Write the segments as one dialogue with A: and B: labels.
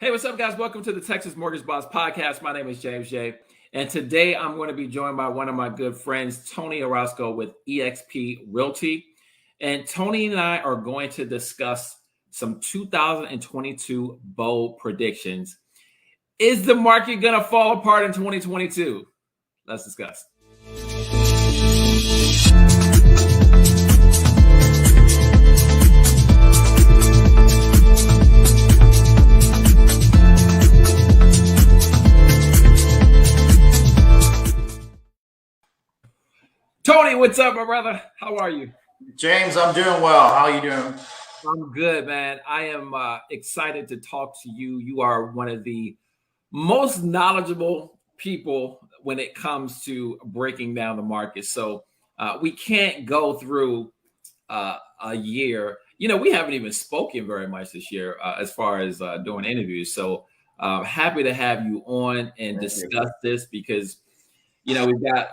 A: Hey, what's up, guys? Welcome to the Texas Mortgage Boss Podcast. My name is James J. And today I'm going to be joined by one of my good friends, Tony Orozco with eXp Realty. And Tony and I are going to discuss some 2022 bold predictions. Is the market going to fall apart in 2022? Let's discuss. Tony, what's up, my brother? How are you?
B: James, I'm doing well. How are you doing?
A: I'm good, man. I am excited to talk to you. You are one of the most knowledgeable people when it comes to breaking down the market. So we can't go through a year. You know, we haven't even spoken very much this year as far as doing interviews. So happy to have you on and discuss this because, you know, we've got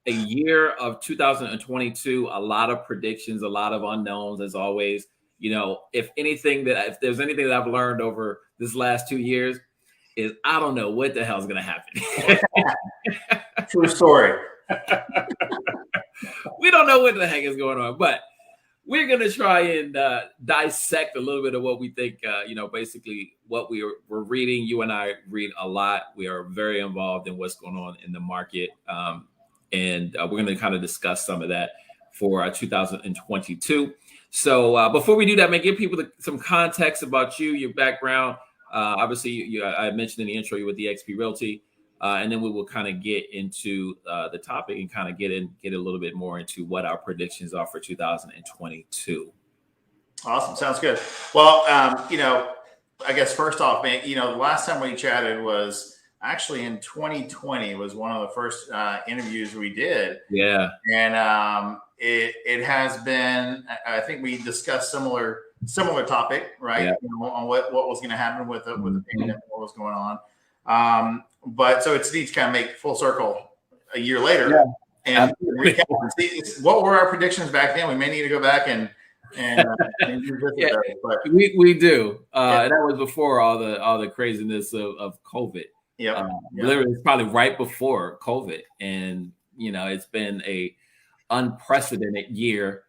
A: a year of 2022, a lot of predictions, a lot of unknowns, as always. You know, if there's anything that I've learned over this last 2 years, is I don't know what the hell's going to happen.
B: True story.
A: We don't know what the heck is going on, but we're going to try and dissect a little bit of what we think, basically what we're reading. You and I read a lot. We are very involved in what's going on in the market. And we're going to kind of discuss some of that for 2022. So before we do that, man, give people some context about you, your background. Obviously, I mentioned in the intro you with the eXp Realty, and then we will kind of get into the topic and kind of get a little bit more into what our predictions are for 2022.
B: Awesome. Sounds good. Well, I guess first off, man, the last time we chatted was actually in 2020 was one of the first interviews we did.
A: Yeah.
B: And it has been, I think we discussed similar topic, right?
A: Yeah.
B: On what was going to happen with the pandemic, what was going on. But so it's neat to kind of make full circle a year later and recap and see what were our predictions back then. We may need to go back and revisit those. But
A: we do. And that was before all the craziness of COVID. Literally, it's probably right before COVID, and it's been a unprecedented year.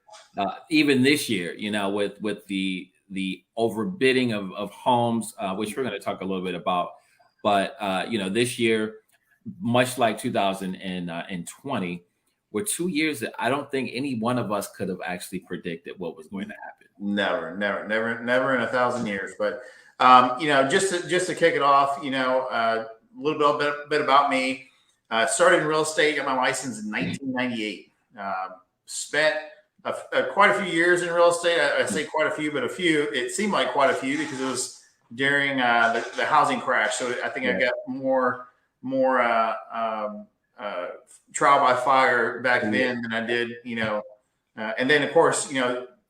A: Even this year, with the overbidding of homes, which we're going to talk a little bit about. But this year, much like 2020, were 2 years that I don't think any one of us could have actually predicted what was going to happen.
B: Never in 1,000 years. But just to kick it off, a little bit about me. Started in real estate, got my license in 1998. Spent quite a few years in real estate. I say quite a few, but it seemed like quite a few because it was during the housing crash. So I think I got more trial by fire back then than I did, and then of course,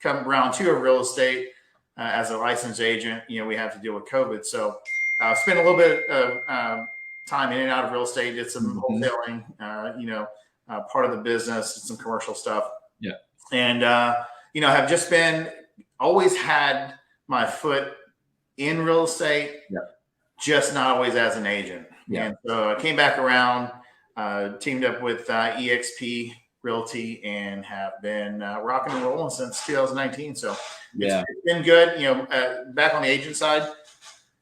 B: come round two of real estate as a licensed agent, we have to deal with COVID. So spent a little bit of time in and out of real estate, did some wholesaling, part of the business, did some commercial stuff.
A: Yeah.
B: And, have just always had my foot in real estate, just not always as an agent.
A: Yeah.
B: And so I came back around, teamed up with eXp Realty and have been rocking and rolling since 2019. So it's been good, back on the agent side.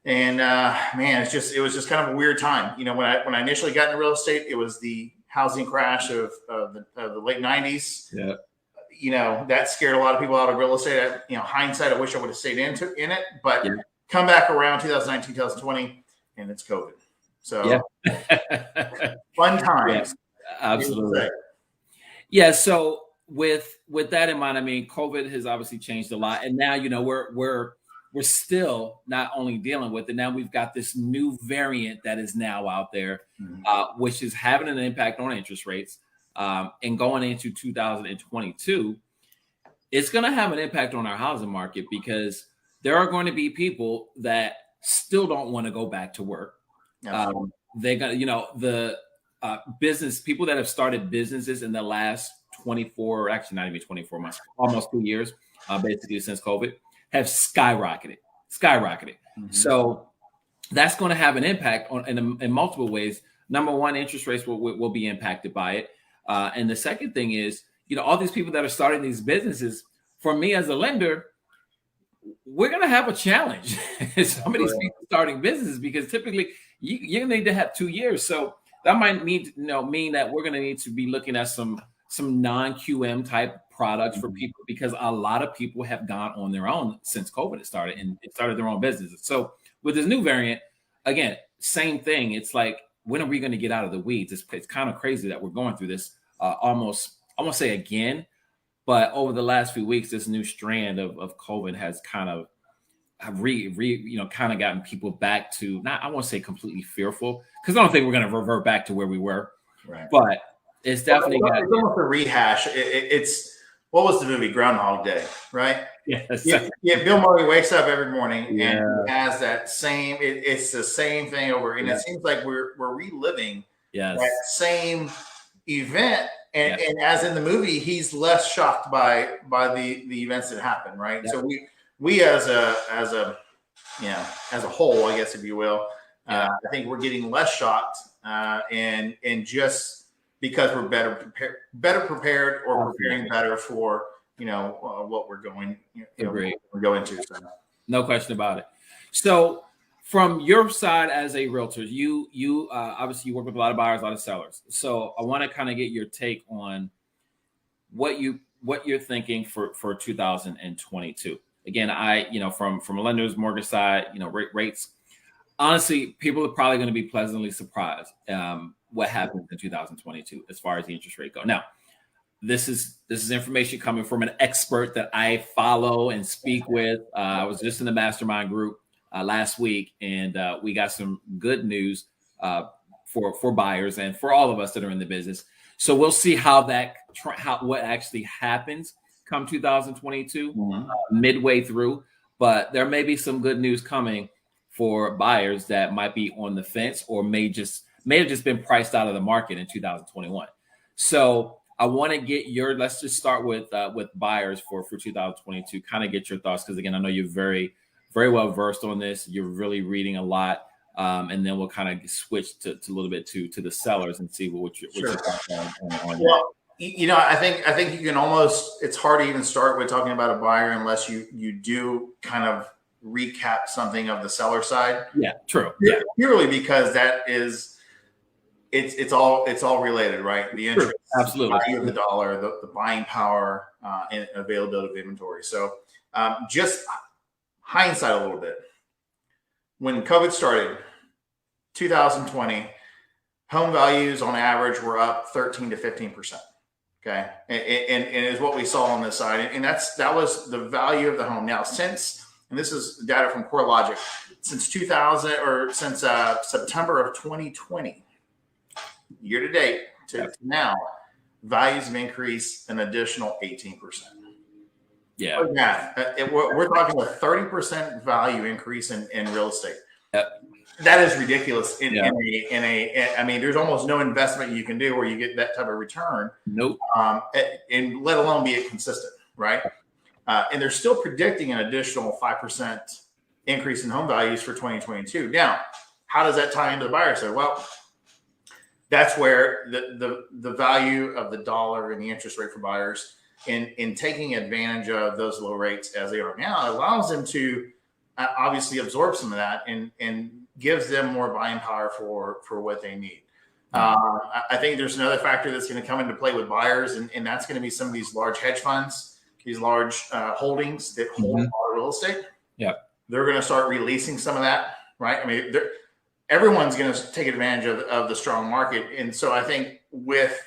B: And man, it was just kind of a weird time. When I initially got into real estate, it was the housing crash of the late 90s.
A: Yeah.
B: That scared a lot of people out of real estate. Hindsight, I wish I would have stayed in it, but come back around 2019, 2020, and it's COVID. So fun times.
A: Yeah, absolutely. Yeah. So with that in mind, I mean, COVID has obviously changed a lot, and now we're still not only dealing with it. Now we've got this new variant that is now out there, which is having an impact on interest rates. And going into 2022, it's going to have an impact on our housing market because there are going to be people that still don't want to go back to work. They're going to, the business people that have started businesses in the last 24, actually not even 24 months, almost 2 years, basically since COVID, have skyrocketed. So that's going to have an impact on in multiple ways. Number one, interest rates will be impacted by it. And the second thing is, all these people that are starting these businesses, for me as a lender, we're going to have a challenge. Some of these people starting businesses, because typically you're going to need to have 2 years. So that might mean that we're going to need to be looking at some non-QM type products for people, because a lot of people have gone on their own since COVID started and started their own businesses. So with this new variant, again, same thing. It's like, when are we going to get out of the weeds? It's kind of crazy that we're going through this almost, I won't say again, but over the last few weeks, this new strand of COVID has kind of kind of gotten people back to, not, I won't say completely fearful, because I don't think we're going to revert back to where we were. Right. But it's definitely
B: it's almost a rehash. It's what was the movie Groundhog Day, right? Yeah. Bill Murray wakes up every morning and he has that same. It's the same thing over, and it seems like we're reliving that same event. And as in the movie, he's less shocked by the events that happen, right? Yeah. So we as a whole, I guess, if you will, I think we're getting less shocked, and just because we're better prepared, or preparing better for what we're going to. So.
A: No question about it. So from your side as a realtor, you obviously you work with a lot of buyers, a lot of sellers. So I want to kind of get your take on what you're thinking for 2022. Again, from a lender's mortgage side, rates. Honestly, people are probably going to be pleasantly surprised what happens in 2022 as far as the interest rate go. Now, this is information coming from an expert that I follow and speak with. I was just in the mastermind group last week, and we got some good news for buyers and for all of us that are in the business. So we'll see what actually happens come 2022 midway through. But there may be some good news coming for buyers that might be on the fence, or may have just been priced out of the market in 2021. So I want to get let's just start with buyers for 2022, kind of get your thoughts. Because again, I know you're very, very well versed on this. You're really reading a lot. And then we'll kind of switch to a little bit to the sellers and see what your thoughts on
B: well, I think you can almost, it's hard to even start with talking about a buyer unless you do kind of recap something of the seller side.
A: Yeah, true.
B: Yeah. Purely because that is, it's all related, right? The interest,
A: absolutely,
B: value of the dollar, the buying power, and availability of inventory. So just hindsight a little bit. When COVID started, 2020, home values on average were up 13 to 15%. Okay, and is what we saw on this side, and that was the value of the home. Now, and this is data from CoreLogic, since September of 2020, year to date to now, values have increased an additional 18%.
A: Yeah,
B: we're talking a 30% value increase in real estate.
A: Yep.
B: That is ridiculous. I mean, there's almost no investment you can do where you get that type of return.
A: Nope.
B: And let alone be it consistent, right? And they're still predicting an additional 5% increase in home values for 2022. Now, how does that tie into the buyer side? Well, that's where the value of the dollar and the interest rate for buyers in taking advantage of those low rates as they are now allows them to obviously absorb some of that and gives them more buying power for what they need. I think there's another factor that's going to come into play with buyers, and that's going to be some of these large hedge funds, these large holdings that hold a lot of real estate.
A: Yeah,
B: they're going to start releasing some of that, right? I mean, everyone's going to take advantage of the strong market, and so I think with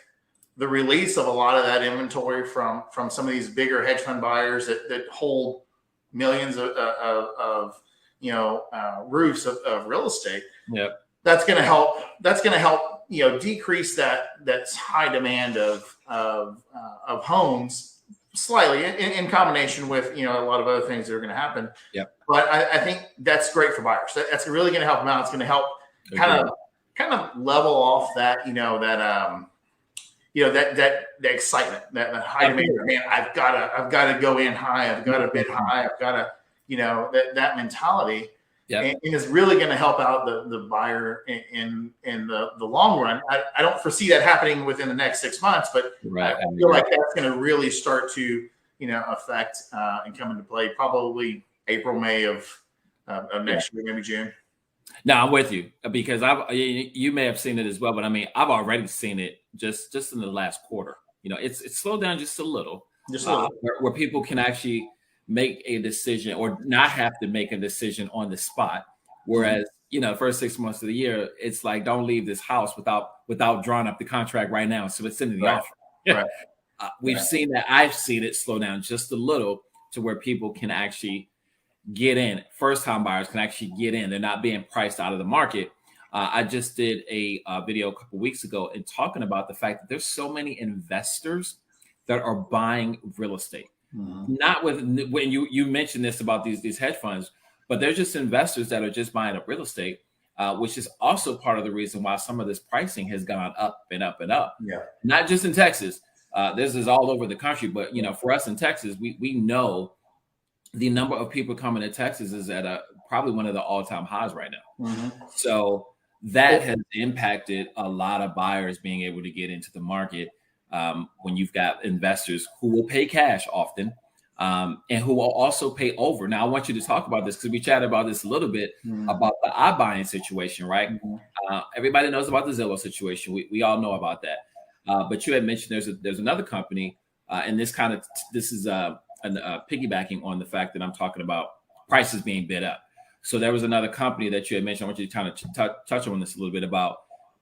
B: the release of a lot of that inventory from some of these bigger hedge fund buyers that hold millions of roofs of real estate.
A: Yeah,
B: that's going to help. That's going to help decrease that high demand of homes slightly in combination with a lot of other things that are going to happen.
A: Yeah,
B: but I think that's great for buyers. That's really going to help them out. It's going to help kind of level off that that excitement, that high demand. Man, I've got to go in high. I've got to bid high. I've got to that mentality. and is really going to help out the buyer in the long run. I don't foresee that happening within the next 6 months, but I feel like that's going to really start to affect and come into play probably April, May of next year, maybe June.
A: No, I'm with you, because you may have seen it as well, but I mean, I've already seen it just in the last quarter. It's slowed down just a little, where people can actually make a decision or not have to make a decision on the spot. Whereas, first 6 months of the year, it's like, don't leave this house without drawing up the contract right now. So it's in the offer.
B: Right.
A: We've seen that. I've seen it slow down just a little to where people can actually get in. First time buyers can actually get in. They're not being priced out of the market. I just did a video a couple weeks ago and talking about the fact that there's so many investors that are buying real estate. Not when you mentioned this about these hedge funds, but they're just investors that are just buying up real estate, which is also part of the reason why some of this pricing has gone up and up and up.
B: Yeah.
A: Not just in Texas. This is all over the country, but for us in Texas, we know the number of people coming to Texas is at probably one of the all-time highs right now. So that has impacted a lot of buyers being able to get into the market. When you've got investors who will pay cash often, and who will also pay over. Now, I want you to talk about this because we chatted about this a little bit about the iBuying situation, right? Everybody knows about the Zillow situation. We all know about that. But you had mentioned there's another company, and this is piggybacking on the fact that I'm talking about prices being bid up. So there was another company that you had mentioned. I want you to kind of touch on this a little bit about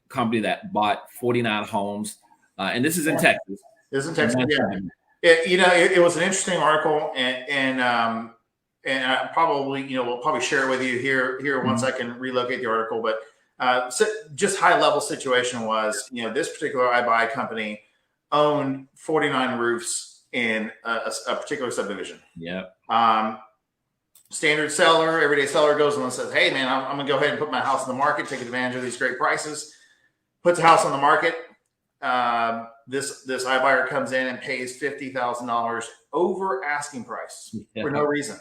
A: a company that bought 49 homes. And this is in Texas.
B: This is in Texas. It was an interesting article, and I probably we'll probably share it with you here once I can relocate the article. But so just high level situation was this particular iBuy company owned 49 roofs in a particular subdivision. Standard seller, everyday seller goes and says, "Hey man, I'm gonna go ahead and put my house on the market, take advantage of these great prices." Puts the house on the market. This iBuyer comes in and pays $50,000 over asking price for no reason.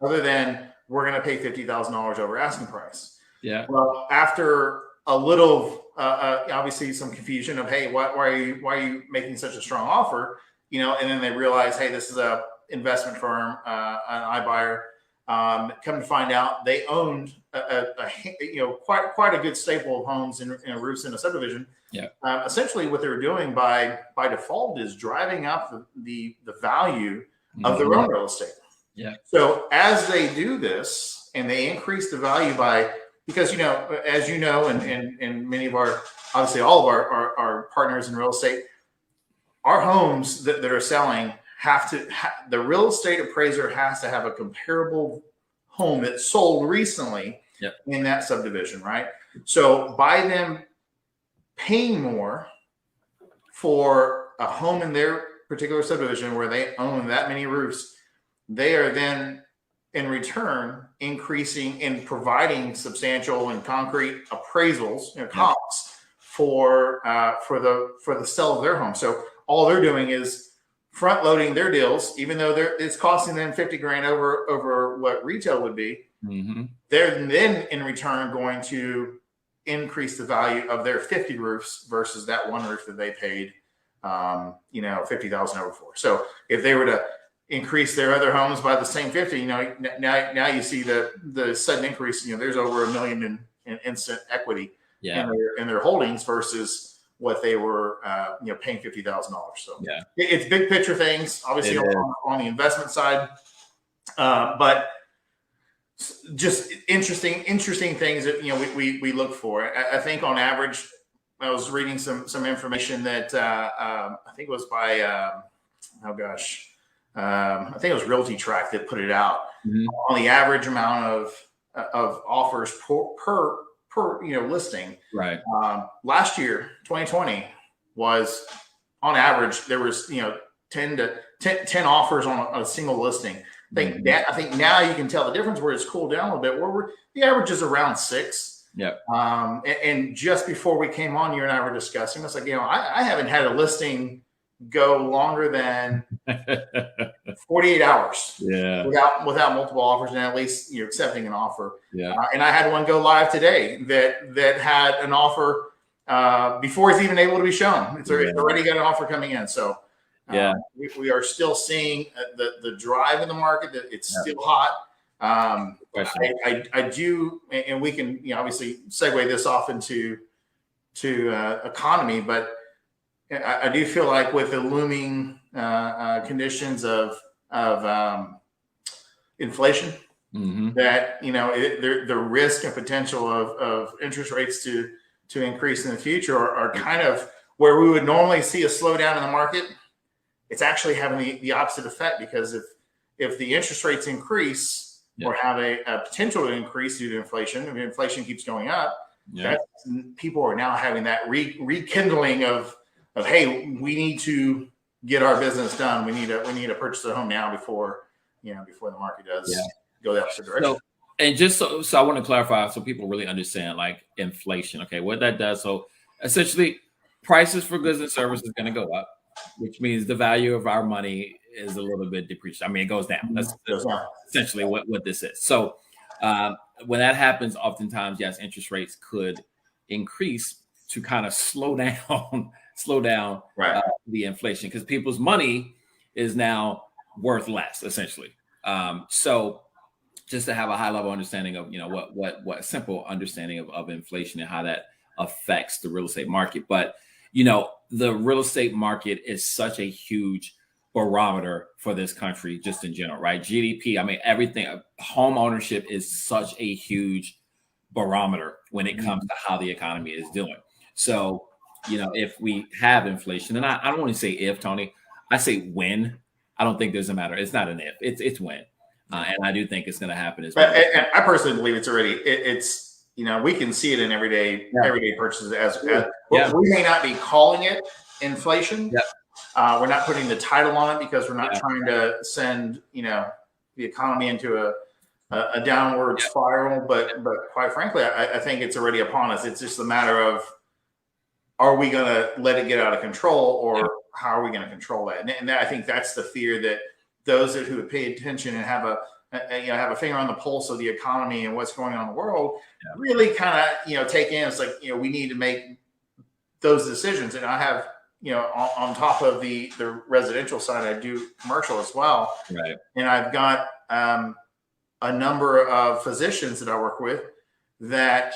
B: Other than we're going to pay $50,000 over asking price. Well, after a little, obviously some confusion of, hey, why are you making such a strong offer? And then they realize, hey, this is a investment firm, an iBuyer. Come to find out, they owned quite a good staple of homes and roofs in a subdivision. Essentially, what they were doing by default is driving up the value of their own real estate. So as they do this and they increase the value because as and many of our, obviously all of our partners in real estate, our homes that are selling the real estate appraiser has to have a comparable home that sold recently in that subdivision, right? So by them paying more for a home in their particular subdivision where they own that many roofs, they are then in return increasing and providing substantial and concrete appraisals and comps for the sale of their home. So all they're doing is front loading their deals, even though it's costing them $50,000 over what retail would be. They're then in return going to increase the value of their 50 roofs versus that one roof that they paid, $50,000 over for. So if they were to increase their other homes by the same 50, now you see the sudden increase. There's over $1 million in instant equity in their holdings versus what they were paying $50,000. So it's big picture things, obviously on the investment side, but just interesting things that we look for. I think on average, I was reading some information that I think it was by I think it was Realty Track that put it out on the average amount of offers per listing. Right. Last year, 2020 was on average, there was 10 offers on a single listing. I think now you can tell the difference where it's cooled down a little bit. Where the average is around 6. And just before we came on, you and I were discussing. It's like I haven't had a listing go longer than 48 hours
A: Yeah.
B: without multiple offers, and at least you're accepting an offer.
A: Yeah.
B: And I had one go live today that had an offer before it's even able to be shown. It's already got an offer coming in. So we are still seeing the drive in the market, that it's still hot. I do, and we can obviously segue this off into economy, but I do feel like with the looming conditions of inflation, that the risk and potential of interest rates to increase in the future are kind of where we would normally see a slowdown in the market. It's actually having the opposite effect, because if the interest rates increase or have a potential to increase due to inflation, if inflation keeps going up, people are now having that rekindling of hey, we need to get our business done. We need to purchase a home now before the market does go the opposite direction.
A: So, and just so I want to clarify so people really understand, like, inflation. Okay, what that does. So essentially, prices for goods and services is going to go up, which means the value of our money is a little bit depreciated. I mean, it goes down. That's essentially what this is. So when that happens, oftentimes, yes, interest rates could increase to kind of slow down the inflation, because people's money is now worth less, essentially. So just to have a high level understanding of what simple understanding of inflation and how that affects the real estate market. But the real estate market is such a huge barometer for this country, just in general, right? GDP, I mean, everything. Home ownership is such a huge barometer when it comes to how the economy is doing. So, if we have inflation, and I don't want to say if, Tony, I say when. I don't think there's a matter. It's not an if. It's when, and I do think it's going to happen as well.
B: And I personally believe it's already. It's we can see it in everyday purchases as we may not be calling it inflation. We're not putting the title on it because we're not trying to send the economy into a downward spiral. But quite frankly, I think it's already upon us. It's just a matter of, are we going to let it get out of control, or how are we going to control that? And I think that's the fear that those who have paid attention and have a finger on the pulse of the economy and what's going on in the world really kind of take in. It's like we need to make those decisions. And I have on top of the residential side, I do commercial as well.
A: Right.
B: And I've got a number of physicians that I work with that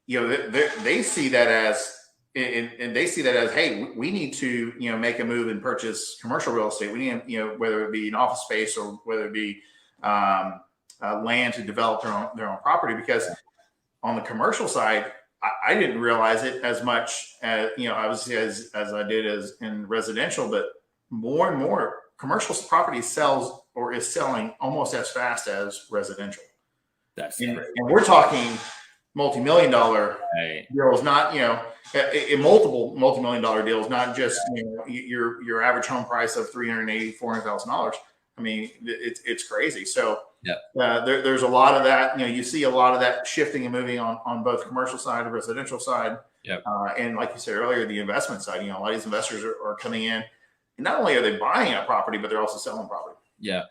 B: they see that as. And they see that as, hey, we need to, make a move and purchase commercial real estate. We need, whether it be an office space or whether it be land to develop their own property. Because on the commercial side, I didn't realize it as much as, obviously as I did as in residential, but more and more commercial property is selling almost as fast as residential. And we're talking multi-million dollar deals, not in multi-million dollar deals, not just your average home price of $380,000, $400,000. I mean, it's crazy. So there's a lot of that. You see a lot of that shifting and moving on both commercial side and residential side. And like you said earlier, the investment side. A lot of these investors are coming in, and not only are they buying a property, but they're also selling property. Yeah.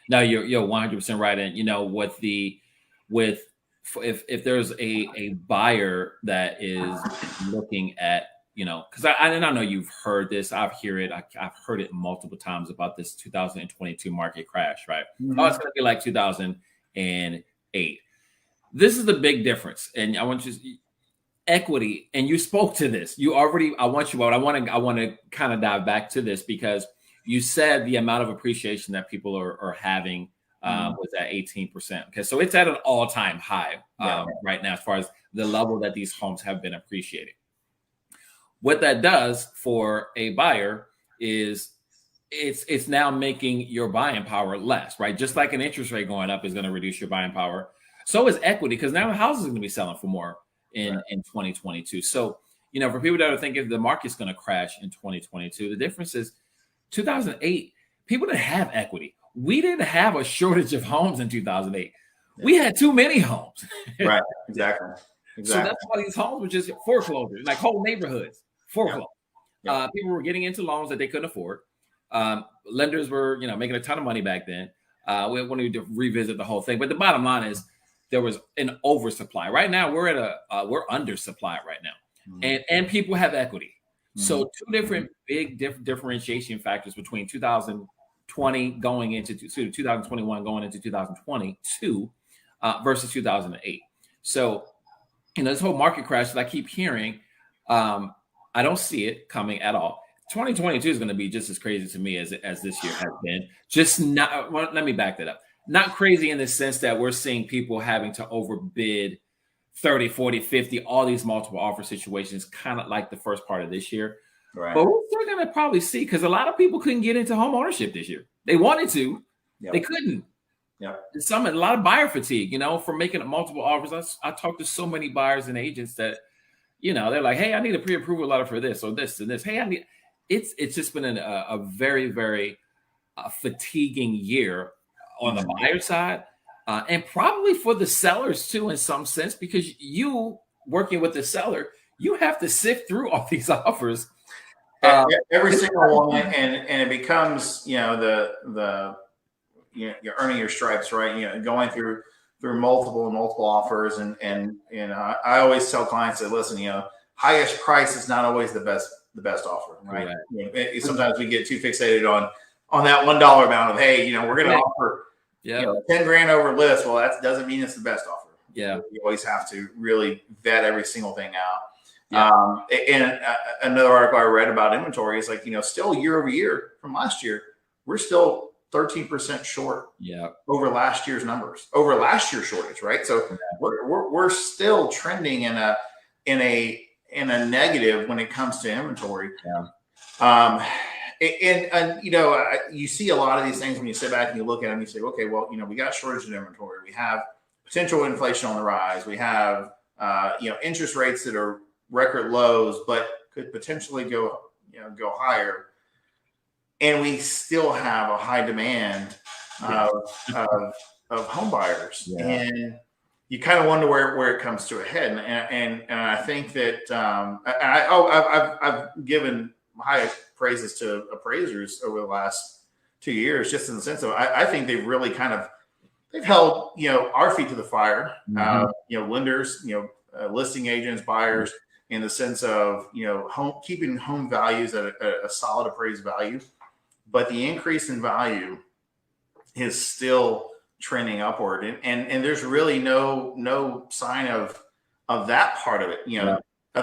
A: No, you're 100% right. And if there's a buyer that is looking at, because I know you've heard this, I've heard it multiple times about this 2022 market crash, right? Oh, it's going to be like 2008. This is the big difference. And I want you equity, and you spoke to this. I want to kind of dive back to this, because you said the amount of appreciation that people are having was at 18%. Okay, so it's at an all-time high right now as far as the level that these homes have been appreciating. What that does for a buyer is it's now making your buying power less, right? Just like an interest rate going up is going to reduce your buying power, so is equity, because now houses are going to be selling for more in 2022. So, for people that are thinking the market's going to crash in 2022, the difference is 2008, people didn't have equity. We didn't have a shortage of homes in 2008. We had too many homes.
B: Right. Exactly.
A: So that's why these homes were just foreclosures, like whole neighborhoods foreclosed. People were getting into loans that they couldn't afford. Lenders were, making a ton of money back then. We wanted to revisit the whole thing, but the bottom line is there was an oversupply. Right now, we're undersupplied right now, and people have equity. So two different big differentiation factors between 2020 going into 2021 going into 2022 versus 2008. So, this whole market crash that I keep hearing, I don't see it coming at all. 2022 is going to be just as crazy to me as this year has been. Just not. Well, let me back that up. Not crazy in the sense that we're seeing people having to overbid 30, 40, 50, all these multiple offer situations, kind of like the first part of this year.
B: Right.
A: But we're still going to probably see, because a lot of people couldn't get into home ownership this year. They wanted to, they couldn't.
B: Yeah.
A: A lot of buyer fatigue, from making multiple offers. I talked to so many buyers and agents that, they're like, hey, I need a pre-approval letter for this or this and this. Hey, it's just been a very, very fatiguing year on the buyer side, and probably for the sellers too, in some sense, because you working with the seller, you have to sift through all these offers.
B: Every single one, and it becomes, you're earning your stripes, right? Going through multiple offers, and I always tell clients that, listen, highest price is not always the best offer, right? Sometimes we get too fixated on that $1 amount of, hey, we're going to offer 10 grand over list. Well, that doesn't mean it's the best offer.
A: Yeah,
B: you always have to really vet every single thing out. And another article I read about inventory is like, still year over year from last year, we're still 13% short over last year's numbers, over last year's shortage, right? So we're still trending in a negative when it comes to inventory. And you see a lot of these things when you sit back and you look at them, you say, okay, well, we got shortage of inventory, we have potential inflation on the rise, we have interest rates that are record lows, but could potentially go higher. And we still have a high demand of home buyers. And you kind of wonder where it comes to a head. And I think that I've given high praises to appraisers over the last 2 years, just in the sense of, I think they've really they've held, our feet to the fire, lenders, listing agents, buyers, in the sense of, keeping home values at a solid appraised value. But the increase in value is still trending upward. And there's really no sign of that part of it. I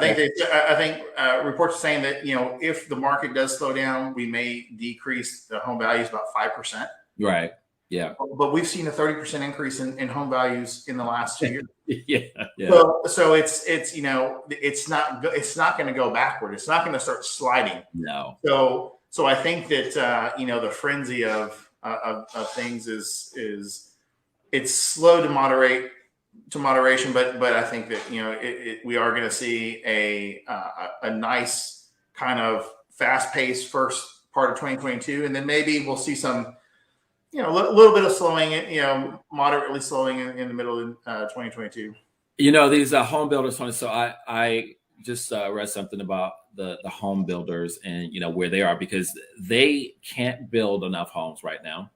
B: think reports are saying that, if the market does slow down, we may decrease the home values about 5%.
A: Right. Yeah.
B: But we've seen a 30% increase in home values in the last 2 years.
A: Yeah.
B: So it's not going to go backward. It's not going to start sliding.
A: No.
B: So I think that the frenzy of things is it's slow to moderation, but I think that we are going to see a nice kind of fast paced first part of 2022, and then maybe we'll see some a little bit of slowing, moderately slowing in the middle of 2022.
A: These home builders, so I just read something about the home builders and where they are, because they can't build enough homes right now.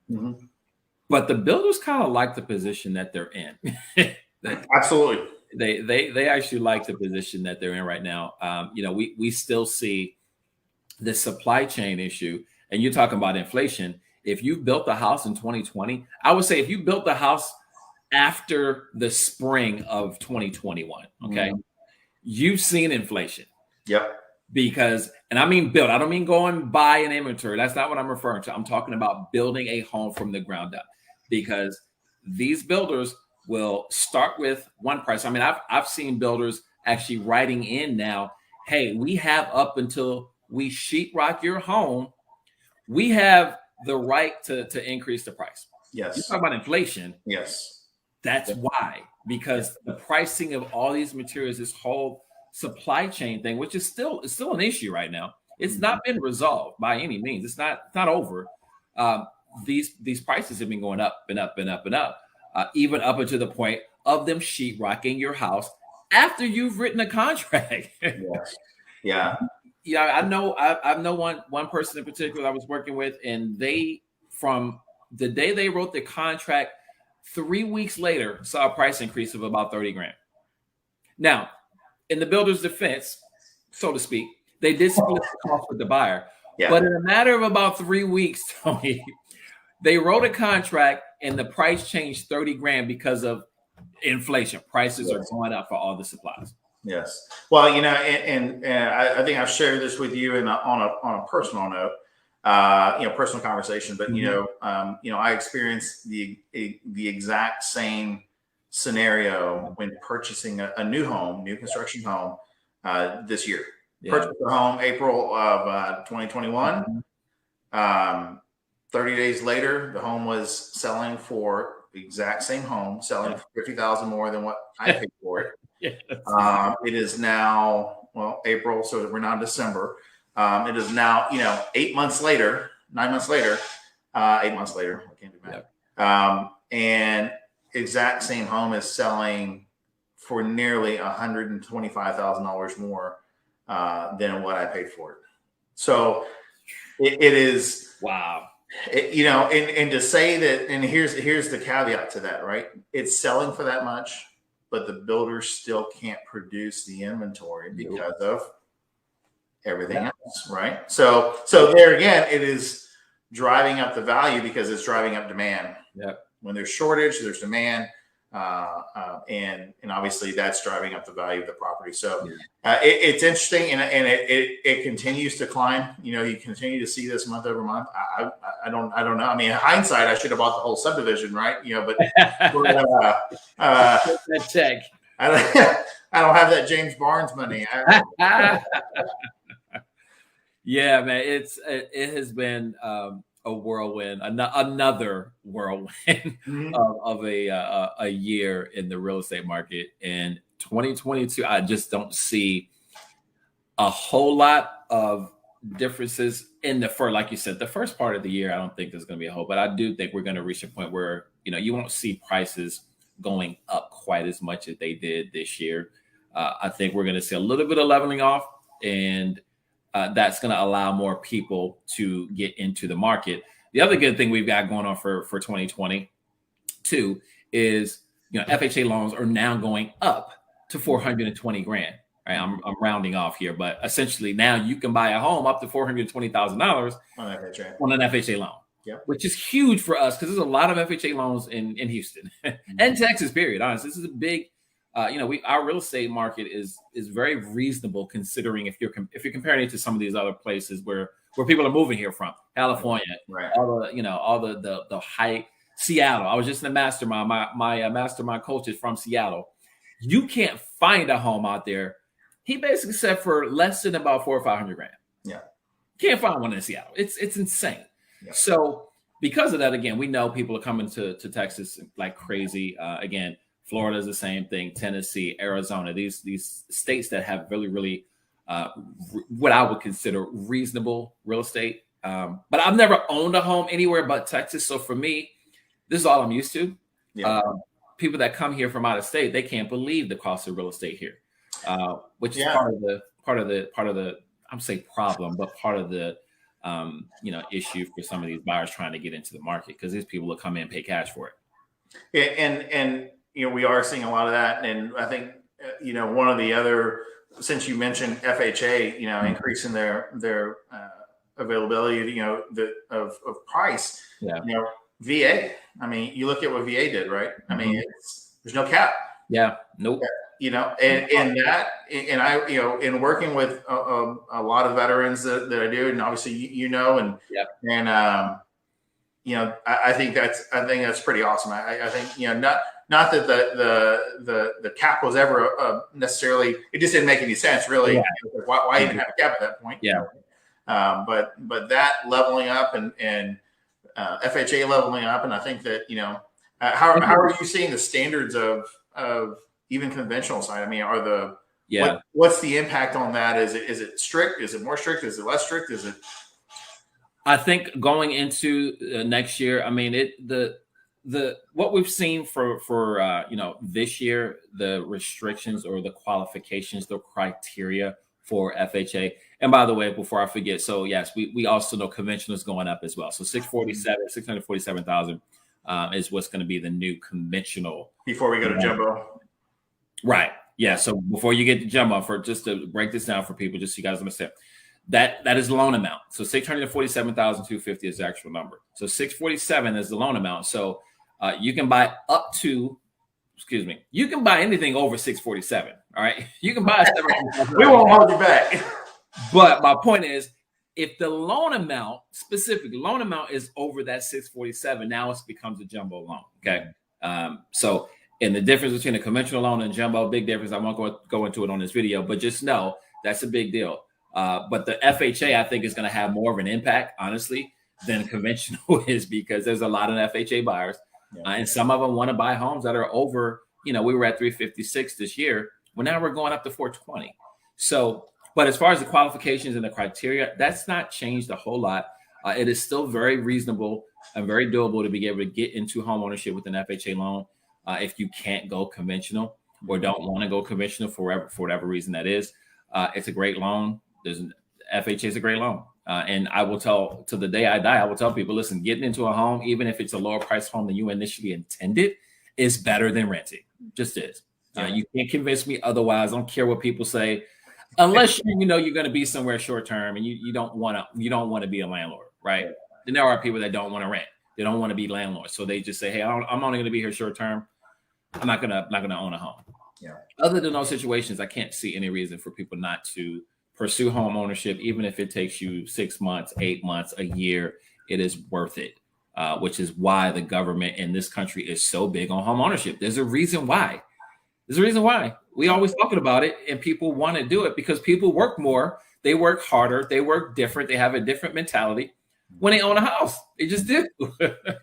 A: But the builders kind of like the position that they're in.
B: Absolutely.
A: They actually like the position that they're in right now. We still see the supply chain issue, and you're talking about inflation. If you built the house in 2020, I would say if you built the house after the spring of 2021, okay, you've seen inflation.
B: Yep.
A: Because, and I mean build, I don't mean go and buy an inventory. That's not what I'm referring to. I'm talking about building a home from the ground up, because these builders will start with one price. I mean, I've seen builders actually writing in now, hey, we have up until we sheetrock your home, we have the right to increase the price.
B: Yes.
A: You talk about inflation.
B: Yes.
A: That's why, because the pricing of all these materials, this whole supply chain thing, which is still an issue right now. It's not been resolved by any means. It's not over. These prices have been going up and up and up and up, even up until the point of them sheetrocking your house after you've written a contract.
B: Yes. Yeah.
A: Yeah, I know one person in particular I was working with, and they, from the day they wrote the contract, 3 weeks later saw a price increase of about 30 grand. Now, in the builder's defense, so to speak, they did split the cost with the buyer.
B: Yeah.
A: But in a matter of about 3 weeks, Tony, they wrote a contract and the price changed 30 grand because of inflation. Prices are going up for all the supplies.
B: Yes. Well, and I think I've shared this with you on a personal note, personal conversation. But I experienced the exact same scenario when purchasing a new construction home this year. Yeah. Purchased a home April of 2021. 30 days later, the home was selling for the exact same home, selling for $50,000 more than what I paid for it. Yes. It is now, April, so we're now in December. It is now, 8 months later, 9 months later, 8 months later, I can't do math. Yep. And exact same home is selling for nearly $125,000 more than what I paid for it. So it is,
A: wow.
B: And to say that, and here's the caveat to that, right? It's selling for that much, but the builders still can't produce the inventory because of everything else, right? So there again, it is driving up the value because it's driving up demand.
A: Yep.
B: When there's shortage, there's demand, and obviously that's driving up the value of the property. So it's interesting, and it continues to climb. You continue to see this month over month. I don't know. I mean, in hindsight, I should have bought the whole subdivision, right? But
A: that check.
B: I don't have that James Barnes money.
A: Yeah, man, it has been a whirlwind, another whirlwind of a year in the real estate market. And 2022, I just don't see a whole lot of differences in like you said, the first part of the year. I don't think there's going to be a whole, but I do think we're going to reach a point where you won't see prices going up quite as much as they did this year. I think we're going to see a little bit of leveling off, and that's going to allow more people to get into the market. The other good thing we've got going on for 2022 is, FHA loans are now going up to 420 grand. Right? I'm rounding off here, but essentially now you can buy a home up to $420,000 on an FHA loan.
B: Yep.
A: Which is huge for us because there's a lot of FHA loans in Houston and Texas, period. Honestly, this is a big, our real estate market is very reasonable considering if you're comparing it to some of these other places where people are moving here from, California,
B: right?
A: All the high Seattle. I was just in a mastermind. My mastermind coach is from Seattle. You can't find a home out there. He basically said for less than about $400,000 or $500,000.
B: Yeah,
A: can't find one in Seattle. It's insane. Yeah. So because of that, again, we know people are coming to Texas like crazy. Again, Florida is the same thing. Tennessee, Arizona, these states that have really, really what I would consider reasonable real estate. But I've never owned a home anywhere but Texas. So for me, this is all I'm used to.
B: Yeah.
A: People that come here from out of state, they can't believe the cost of real estate here, which is part of the I'm saying problem, but part of the issue for some of these buyers trying to get into the market because these people will come in and pay cash for it.
B: Yeah, and we are seeing a lot of that, and I think one of the other, since you mentioned FHA, increasing their availability, of price.
C: Yeah.
B: VA. I mean, you look at what VA did, right? I mean, there's no cap.
C: Yeah. Nope.
B: And I, in working with a lot of veterans that I do, and obviously, and I think that's pretty awesome. I think, not that the cap was ever necessarily, it just didn't make any sense really.
C: Yeah.
B: Why even have a cap at that point?
C: Yeah.
B: But that leveling up and FHA leveling up, and I think that how are you seeing the standards of even conventional side? I mean, what's the impact on that? Is it strict? Is it more strict? Is it less strict? Is it?
A: I think going into next year, I mean, what we've seen for this year, the restrictions or the qualifications, the criteria for FHA. And by the way, before I forget, so yes, we also know conventional is going up as well. So 647,000 is what's going to be the new conventional.
B: Before we go to jumbo.
A: Right. Yeah. So before you get to jumbo, for just to break this down for people, just so you guys understand, that is the loan amount. So 647,250 is the actual number. So 647 is the loan amount. So you can buy up to, you can buy anything over 647. All right. You can buy
B: we won't hold you back.
A: But my point is, if the loan amount, specifically loan amount, is over that 647, now it becomes a jumbo loan. Okay. So, and the difference between a conventional loan and jumbo, big difference. I won't go into it on this video, but just know that's a big deal. But the FHA, I think, is going to have more of an impact, honestly, than conventional is, because there's a lot of FHA buyers. And some of them want to buy homes that are over, we were at 356 this year. Well, now we're going up to 420. So, but as far as the qualifications and the criteria, that's not changed a whole lot. It is still very reasonable and very doable to be able to get into home ownership with an FHA loan if you can't go conventional or don't want to go conventional for whatever reason that is. It's a great loan. FHA is a great loan. And I will tell, to the day I die, I will tell people, listen, getting into a home, even if it's a lower price home than you initially intended, is better than renting. Just is. You can't convince me otherwise. I don't care what people say. Unless you're going to be somewhere short term and you don't want to be a landlord, right? Then there are people that don't want to rent. They don't want to be landlords. So they just say, hey, I'm only going to be here short term. I'm not gonna own a home. Yeah. Other than those situations, I can't see any reason for people not to pursue home ownership, even if it takes you 6 months, 8 months, a year. It is worth it, which is why the government in this country is so big on home ownership. There's a reason why. We always talking about it, and people want to do it because people work more, they work harder, they work different, they have a different mentality when they own a house. They just do.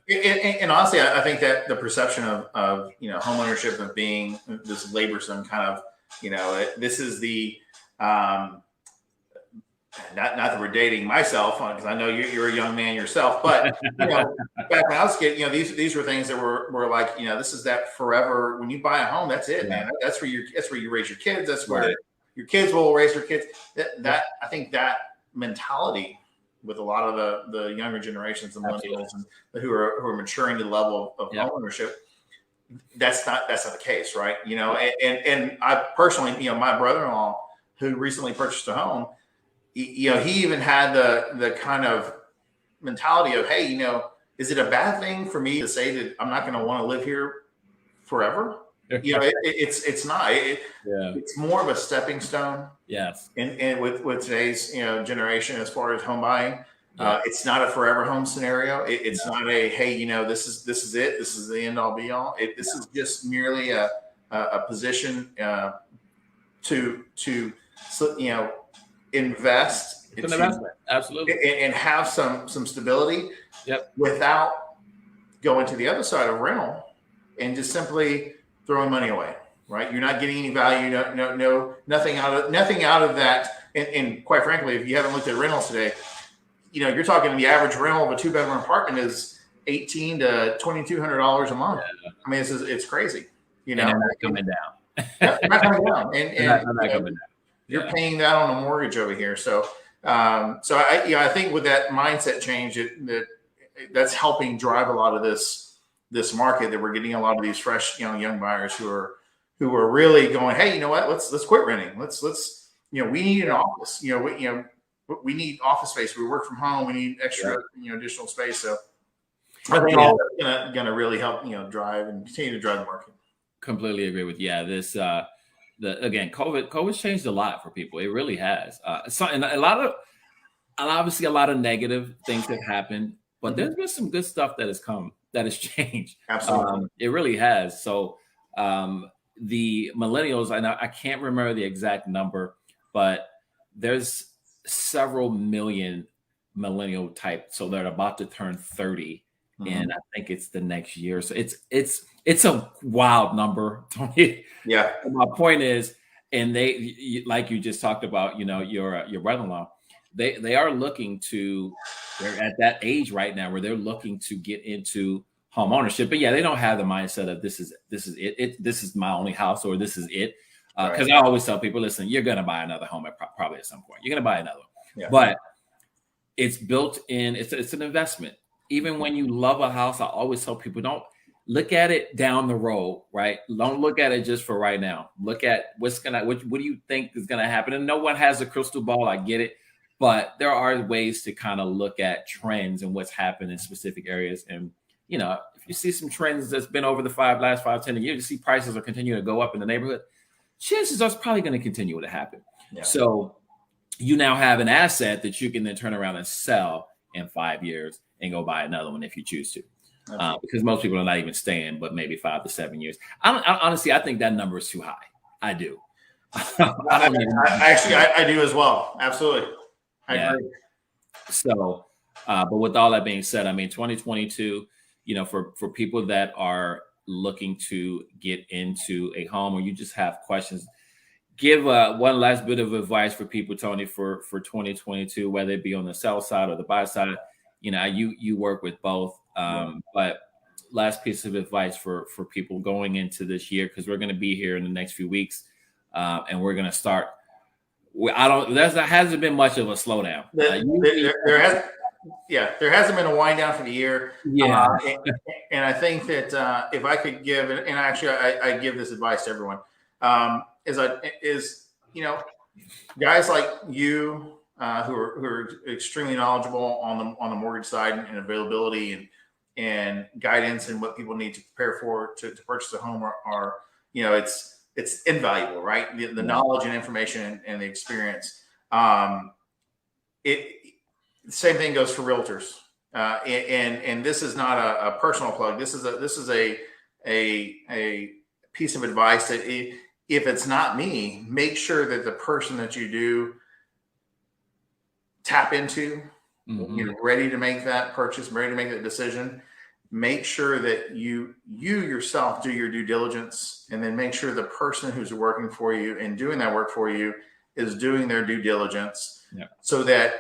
B: and honestly, I think that the perception of home ownership of being this laborsome kind of, this is the not that we're dating myself, because I know you're a young man yourself, but back when I was a kid, these were things that were like, this is that forever. When you buy a home, that's it, man. That's where you raise your kids. That's where your kids will raise their kids. That I think that mentality with a lot of the younger generations, the millennials, and who are maturing to the level of home ownership, that's not the case, right? And I personally, my brother-in-law who recently purchased a home, he even had the kind of mentality of, hey, is it a bad thing for me to say that I'm not going to want to live here forever? It's not. It's more of a stepping stone. Yes. And with today's generation, as far as home buying, it's not a forever home scenario. It's not a, hey, this is it. This is the end all be all. This is just merely a position to invest.
A: It's an investment, absolutely,
B: and have some stability. Without going to the other side of rental and just simply throwing money away. Right, you're not getting any value. Nothing out of that. And quite frankly, if you haven't looked at rentals today, you're talking the average rental of a 2-bedroom apartment is $1,800 to $2,200 a month. Yeah. I mean, it's crazy.
A: And they're not coming down.
B: They're not coming down. And
A: not coming down.
B: You're paying that on a mortgage over here. So I think with that mindset change, that's helping drive a lot of this market, that we're getting a lot of these fresh, young buyers who are really going, hey, you know what? Let's quit renting. Let's we need an office. We need office space. We work from home. We need extra, additional space. So I think all that's gonna really help, drive and continue to drive the market.
A: Completely agree with you. Yeah, this again, COVID's changed a lot for people. It really has. And obviously a lot of negative things have happened, but there's been some good stuff that has changed.
B: Absolutely,
A: it really has. So the millennials, I can't remember the exact number, but there's several million millennial type, so they're about to turn 30, and I think it's the next year. So it's a wild number, Tony.
B: Yeah.
A: My point is, and they, like you just talked about, your brother-in-law, they are looking to, they're at that age right now where they're looking to get into home ownership. But yeah, they don't have the mindset of this is it. This is my only house, or this is it. Because I always tell people, listen, you're going to buy another home probably at some point. You're going to buy another one.
B: Yeah.
A: But it's built in. It's an investment. Even when you love a house, I always tell people, don't look at it down the road, right? Don't look at it just for right now. Look at what do you think is going to happen? And no one has a crystal ball. I get it. But there are ways to kind of look at trends and what's happened in specific areas. And, you know, if you see some trends that's been over the last 5-10 years, you see prices are continuing to go up in the neighborhood, chances are it's probably going to continue to happen. Yeah. So you now have an asset that you can then turn around and sell in 5 years and go buy another one if you choose to. Because most people are not even staying, but maybe 5 to 7 years. Honestly, I think that number is too high. I do.
B: I do as well. Absolutely. I agree.
A: So, but with all that being said, I mean, 2022, you know, for people that are looking to get into a home or you just have questions, give one last bit of advice for people, Tony, for 2022, whether it be on the sell side or the buy side. You know, you work with both. But last piece of advice for people going into this year, because we're going to be here in the next few weeks, and we're going to start. There hasn't been much of a slowdown.
B: There hasn't been a wind down for the year.
A: Yeah,
B: and I think that if I could give, and actually I give this advice to everyone, is you know, guys like you who are extremely knowledgeable on the mortgage side and availability and guidance and what people need to prepare for to purchase a home are you know, it's invaluable, right? The knowledge and information and the experience. Same thing goes for realtors. And this is not a personal plug. This is a piece of advice that if it's not me, make sure that the person that you do tap into, you're ready to make that purchase, ready to make that decision. Make sure that you yourself do your due diligence, and then make sure the person who's working for you and doing that work for you is doing their due diligence, so that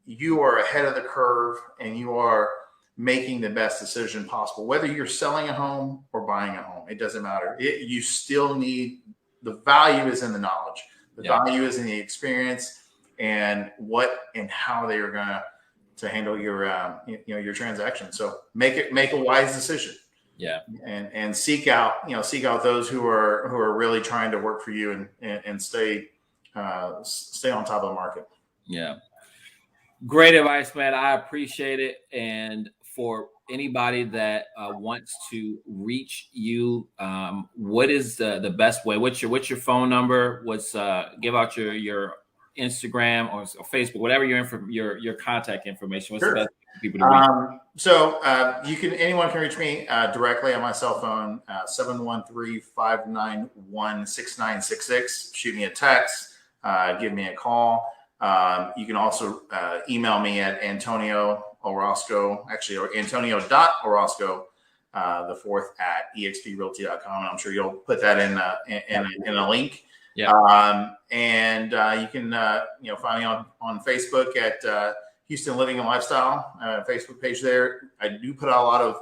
B: you are ahead of the curve and you are making the best decision possible. Whether you're selling a home or buying a home, it doesn't matter. You still need, the value is in the knowledge. The value is in the experience and what and how they are going to handle your your transaction. So make a wise decision. Yeah. And seek out those who are really trying to work for you and stay on top of the market.
A: Yeah. Great advice, man. I appreciate it. And for anybody that wants to reach you, what is the best way? What's your phone number? Give out your Instagram or Facebook, whatever your contact information. What's the best for people to reach?
B: So anyone can reach me directly on my cell phone, 713-591-6966. Shoot me a text, give me a call. You can also email me at Antonio Orozco, or Antonio.Orozco, the fourth at exprealty.com. And I'm sure you'll put that in a link. Yeah. And you can find me on Facebook at Houston Living and Lifestyle Facebook page there. I do put out a lot of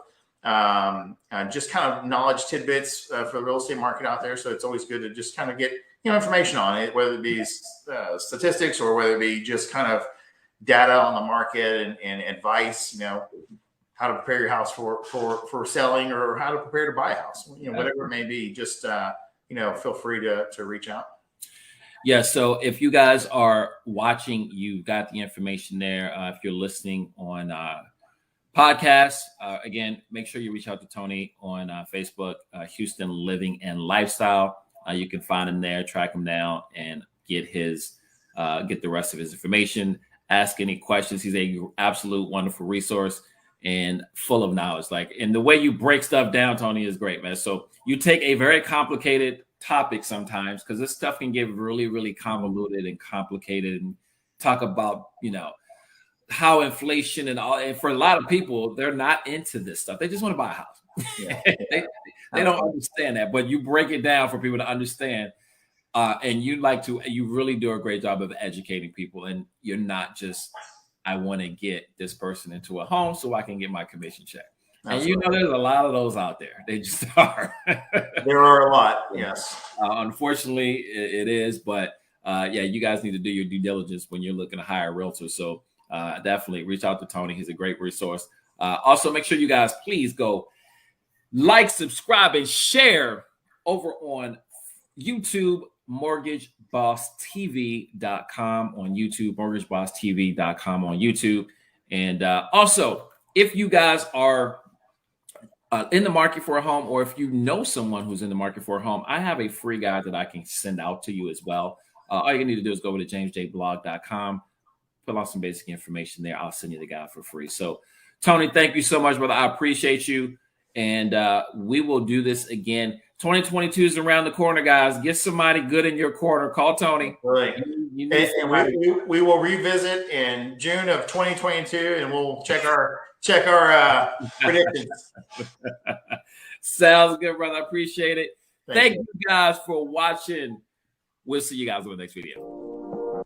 B: just kind of knowledge tidbits for the real estate market out there. So it's always good to just kind of get information on it, whether it be statistics or whether it be just kind of data on the market and advice, how to prepare your house for selling or how to prepare to buy a house, whatever it may be. Just feel free to reach out.
A: Yeah. So if you guys are watching, you've got the information there. If you're listening on podcasts, again, make sure you reach out to Tony on Facebook, Houston Living and Lifestyle. You can find him there, track him down, and get the rest of his information. Ask any questions. He's an absolute wonderful resource and full of knowledge. And the way you break stuff down, Tony, is great, man. So you take a very complicated topic sometimes, because this stuff can get really, really convoluted and complicated, and talk about, how inflation and all. And for a lot of people, they're not into this stuff. They just want to buy a house. Yeah. They don't understand that, but you break it down for people to understand. And you really do a great job of educating people. And you're not just, I want to get this person into a home so I can get my commission check. And you know, there's a lot of those out there. They just are.
B: There are a lot. Yes.
A: Unfortunately, it is. But yeah, you guys need to do your due diligence when you're looking to hire a realtor. So definitely reach out to Tony. He's a great resource. Also, make sure you guys please go like, subscribe, and share over on YouTube, mortgagebosstv.com on YouTube, mortgagebosstv.com on YouTube. And also, if you guys are in the market for a home, or if you know someone who's in the market for a home, I have a free guide that I can send out to you as well. All you need to do is go over to jamesjblog.com, fill out some basic information there. I'll send you the guide for free. So, Tony, thank you so much, brother. I appreciate you. And we will do this again. 2022 is around the corner, guys. Get somebody good in your corner. Call Tony.
B: Right. And we will revisit in June of 2022, and we'll check our predictions.
A: Sounds good, brother. I appreciate it. Thank you guys for watching. We'll see you guys in the next video.